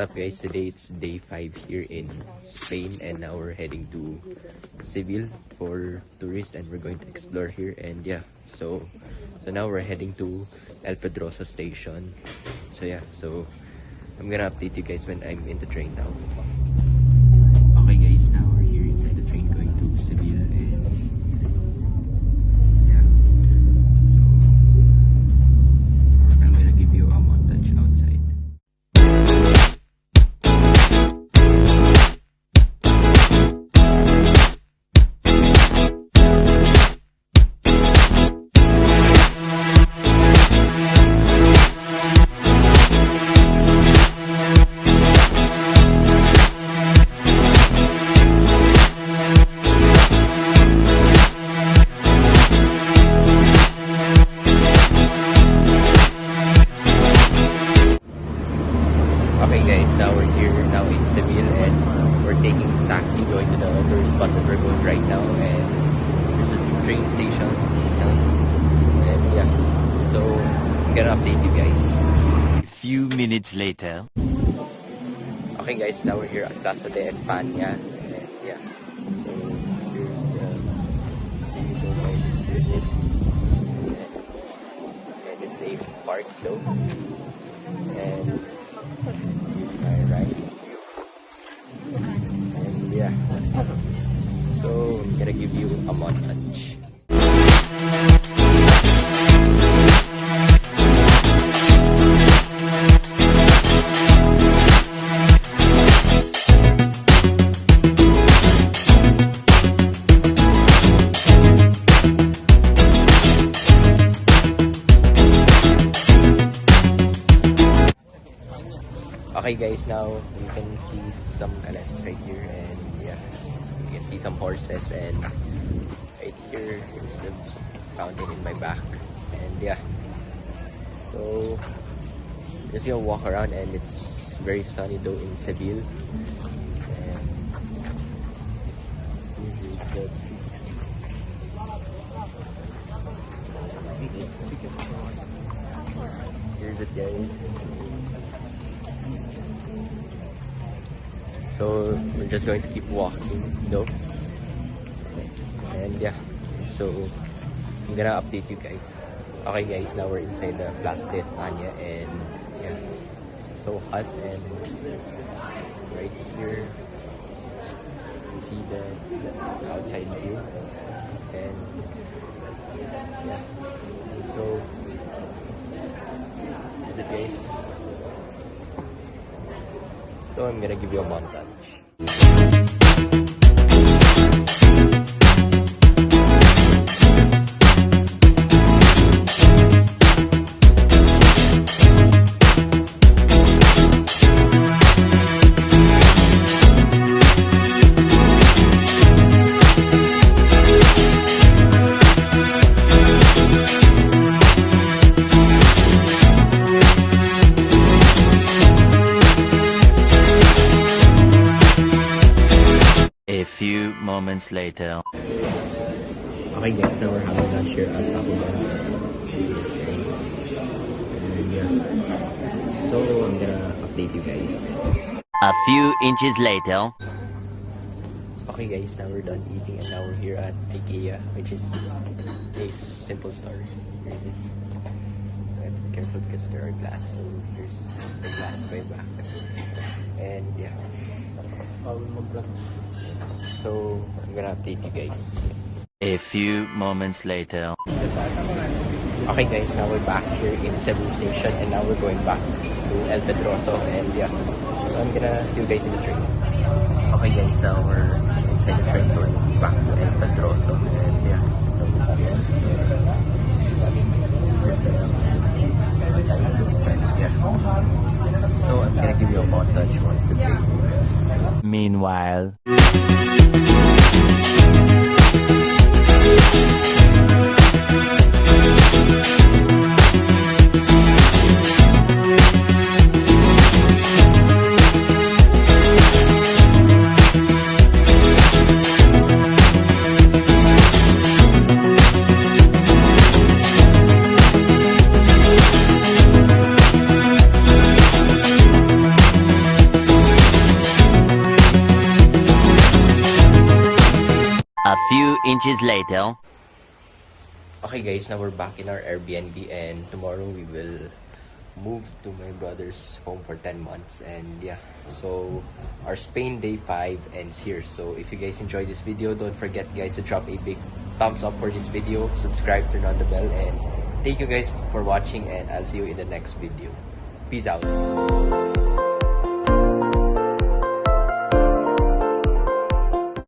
up guys, today it's day 5 here in Spain and now we're heading to Seville for tourists and we're going to explore here. And yeah, so now we're heading to El Pedroso station. So I'm gonna update you guys when I'm in the train now. Okay guys, now we're here inside the train going to Seville and yeah, so I'm gonna give you a montage outside. Okay guys, now we're here now in Seville and we're taking taxi going to the other spot that we're going right now, and this is the train station itself. And yeah, so I'm gonna update you guys. A few minutes later. Okay guys, now we're here at Plaza de Espana and yeah, so here's the visit and it's a park though, and my right, and yeah, so I'm gonna give you a montage. Okay guys, now you can see some calases right here, and yeah, you can see some horses, and right here is the fountain in my back, and yeah, so just gonna walk around, and it's very sunny though in Seville, and this is the 360. Here's it guys. So we're just going to keep walking though, and yeah, so I'm gonna update you guys. Okay guys, now we're inside the Plaza de Espana, and yeah, it's so hot, and right here you see the outside view, and yeah, so here's it guys. So I'm gonna give you a montage. A few moments later. Okay guys, now we're having lunch here at Taco Bell. And yeah, so I'm gonna update you guys. A few inches later. Okay guys, now we're done eating and now we're here at Ikea, which is a simple store. Here it is. I have to be careful because there are glass, so here's the glass by back. And yeah, so I'm gonna update you guys. A few moments later. Okay guys, now we're back here in Sept station and now we're going back to El Pedroso, and yeah, so I'm gonna see you guys in the train. Okay guys, now we're inside the train going back to El Pedroso, and yeah, so here's the yeah. So I'm gonna give you a montage once the train moves. Meanwhile. A few inches later. Okay guys, now we're back in our Airbnb and tomorrow we will move to my brother's home for 10 months. And yeah, so our Spain day 5 ends here. So if you guys enjoyed this video, don't forget guys to drop a big thumbs up for this video, subscribe, turn on the bell, and thank you guys for watching, and I'll see you in the next video. Peace out.